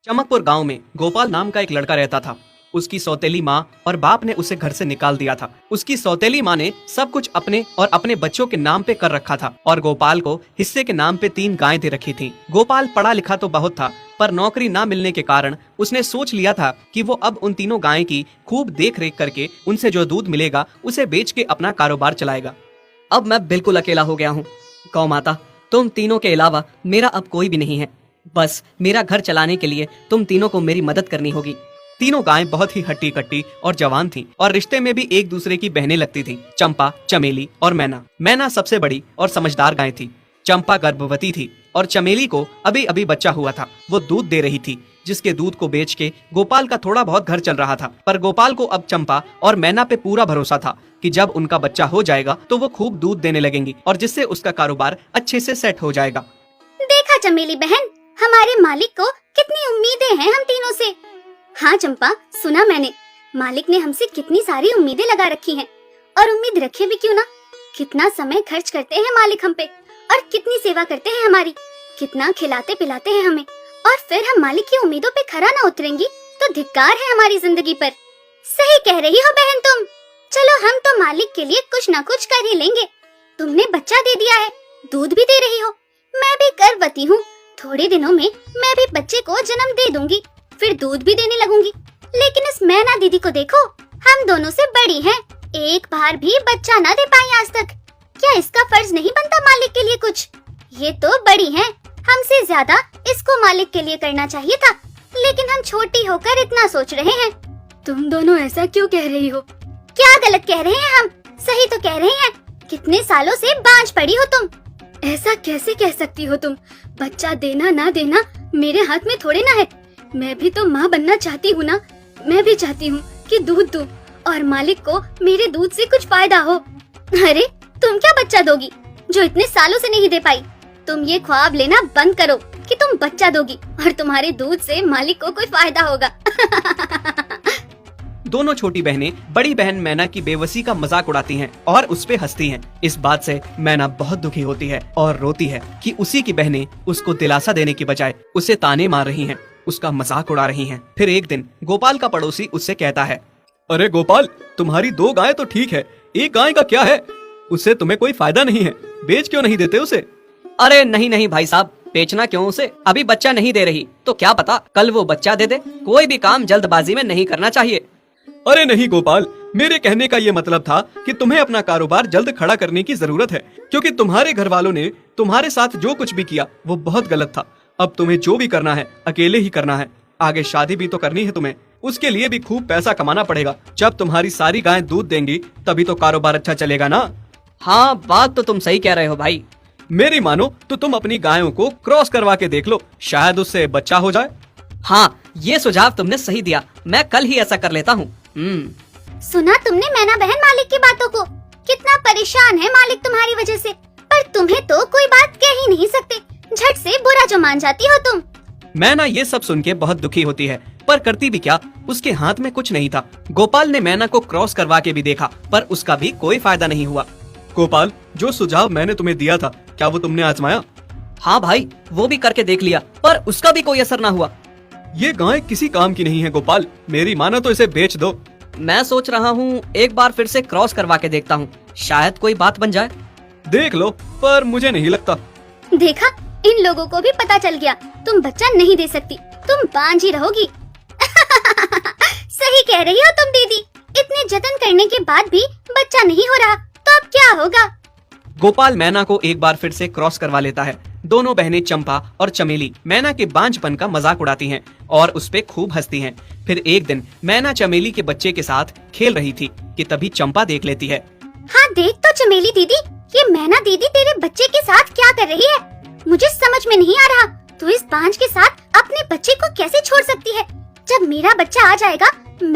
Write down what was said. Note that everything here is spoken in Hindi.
चमकपुर गांव में गोपाल नाम का एक लड़का रहता था। उसकी सौतेली माँ और बाप ने उसे घर से निकाल दिया था। उसकी सौतेली माँ ने सब कुछ अपने और अपने बच्चों के नाम पे कर रखा था और गोपाल को हिस्से के नाम पे 3 गायें दे रखी थी। गोपाल पढ़ा लिखा तो बहुत था, पर नौकरी ना मिलने के कारण उसने सोच लिया था कि वो अब उन तीनों गायें की खूब देख रेख करके उनसे जो दूध मिलेगा उसे बेच के अपना कारोबार चलाएगा। अब मैं बिल्कुल अकेला हो गया हूँ। गौ माता, तुम तीनों के अलावा मेरा अब कोई भी नहीं है। बस मेरा घर चलाने के लिए तुम तीनों को मेरी मदद करनी होगी। तीनों गायें बहुत ही हट्टी कट्टी और जवान थीं और रिश्ते में भी एक दूसरे की बहनें लगती थीं। चंपा, चमेली और मैना। मैना सबसे बड़ी और समझदार गाय थी। चंपा गर्भवती थी और चमेली को अभी अभी बच्चा हुआ था। वो दूध दे रही थी, जिसके दूध को बेच के गोपाल का थोड़ा बहुत घर चल रहा था। पर गोपाल को अब चंपा और मैना पे पूरा भरोसा था कि जब उनका बच्चा हो जाएगा तो वो खूब दूध देने लगेंगी और जिससे उसका कारोबार अच्छे से सेट हो जाएगा। देखा चमेली बहन, हमारे मालिक को कितनी उम्मीदें हैं हम तीनों से। हाँ चंपा, सुना मैंने, मालिक ने हमसे कितनी सारी उम्मीदें लगा रखी हैं। और उम्मीद रखे भी क्यों ना, कितना समय खर्च करते हैं मालिक हम पे और कितनी सेवा करते हैं हमारी, कितना खिलाते पिलाते हैं हमें, और फिर हम मालिक की उम्मीदों पे खरा ना उतरेंगी तो धिक्कार है हमारी जिंदगी पर। सही कह रही हो बहन तुम। चलो हम तो मालिक के लिए कुछ ना कुछ कर ही लेंगे। तुमने बच्चा दे दिया है, दूध भी दे रही हो, मैं भी गर्भवती हूँ। थोड़े दिनों में मैं भी बच्चे को जन्म दे दूंगी, फिर दूध भी देने लगूंगी। लेकिन इस मैना दीदी को देखो, हम दोनों से बड़ी हैं, एक बार भी बच्चा ना दे पाई आज तक। क्या इसका फर्ज नहीं बनता मालिक के लिए कुछ? ये तो बड़ी हैं, हमसे ज्यादा इसको मालिक के लिए करना चाहिए था, लेकिन हम छोटी होकर इतना सोच रहे हैं। तुम दोनों ऐसा क्यों कह रही हो? क्या गलत कह रहे हैं हम? सही तो कह रहे हैं। कितने सालों से बांझ पड़ी हो तुम। ऐसा कैसे कह सकती हो तुम? बच्चा देना ना देना मेरे हाथ में थोड़े ना है। मैं भी तो माँ बनना चाहती हूँ ना। मैं भी चाहती हूँ कि दूध दूँ और मालिक को मेरे दूध से कुछ फायदा हो। अरे तुम क्या बच्चा दोगी जो इतने सालों से नहीं दे पाई? तुम ये ख्वाब लेना बंद करो कि तुम बच्चा दोगी और तुम्हारे दूध से मालिक को कोई फायदा होगा। दोनों छोटी बहनें बड़ी बहन मैना की बेबसी का मजाक उड़ाती हैं और उस पे हंसती हैं। इस बात से मैना बहुत दुखी होती है और रोती है कि उसी की बहनें उसको दिलासा देने की बजाय उसे ताने मार रही हैं, उसका मजाक उड़ा रही हैं। फिर एक दिन गोपाल का पड़ोसी उससे कहता है, अरे गोपाल, तुम्हारी 2 गायें तो ठीक है, एक गाय का क्या है? उससे तुम्हें कोई फायदा नहीं है, बेच क्यों नहीं देते उसे? अरे नहीं नहीं भाई साहब, बेचना क्यों उसे? अभी बच्चा नहीं दे रही तो क्या पता कल वो बच्चा दे दे। कोई भी काम जल्दबाजी में नहीं करना चाहिए। अरे नहीं गोपाल, मेरे कहने का ये मतलब था कि तुम्हें अपना कारोबार जल्द खड़ा करने की जरूरत है, क्योंकि तुम्हारे घर वालों ने तुम्हारे साथ जो कुछ भी किया वो बहुत गलत था। अब तुम्हें जो भी करना है अकेले ही करना है। आगे शादी भी तो करनी है तुम्हें, उसके लिए भी खूब पैसा कमाना पड़ेगा। जब तुम्हारी सारी गायें दूध देंगी तभी तो कारोबार अच्छा चलेगा ना। हाँ, बात तो तुम सही कह रहे हो भाई। मेरी मानो तो तुम अपनी गायों को क्रॉस करवा के देख लो, शायद उससे बच्चा हो जाए। हाँ, ये सुझाव तुमने सही दिया, मैं कल ही ऐसा कर लेता हूँ। सुना तुमने मैना बहन मालिक की बातों को? कितना परेशान है मालिक तुम्हारी वजह से, पर तुम्हें तो कोई बात कह ही नहीं सकते। झट से बुरा जो मान जाती हो तुम। मैना ये सब सुन के बहुत दुखी होती है, पर करती भी क्या, उसके हाथ में कुछ नहीं था। गोपाल ने मैना को क्रॉस करवा के भी देखा, पर उसका भी कोई फायदा नहीं हुआ। गोपाल, जो सुझाव मैंने तुम्हें दिया था, क्या वो तुमने आजमाया? हाँ भाई, वो भी करके देख लिया, पर उसका भी कोई असर ना हुआ। ये गाय किसी काम की नहीं है गोपाल, मेरी मानो तो इसे बेच दो। मैं सोच रहा हूँ एक बार फिर से क्रॉस करवा के देखता हूँ, शायद कोई बात बन जाए। देख लो, पर मुझे नहीं लगता। देखा, इन लोगों को भी पता चल गया तुम बच्चा नहीं दे सकती, तुम बांझ ही रहोगी। सही कह रही हो तुम दीदी, इतने जतन करने के बाद भी बच्चा नहीं हो रहा तो अब क्या होगा? गोपाल मैना को एक बार फिर से क्रॉस करवा लेता है। दोनों बहनें चंपा और चमेली मैना के बांझपन का मजाक उड़ाती हैं और उस पे खूब हंसती हैं। फिर एक दिन मैना चमेली के बच्चे के साथ खेल रही थी कि तभी चंपा देख लेती है। हाँ देख तो चमेली दीदी, ये मैना दीदी तेरे बच्चे के साथ क्या कर रही है? मुझे समझ में नहीं आ रहा, तू इस बांझ के साथ अपने बच्चे को कैसे छोड़ सकती है? जब मेरा बच्चा आ जाएगा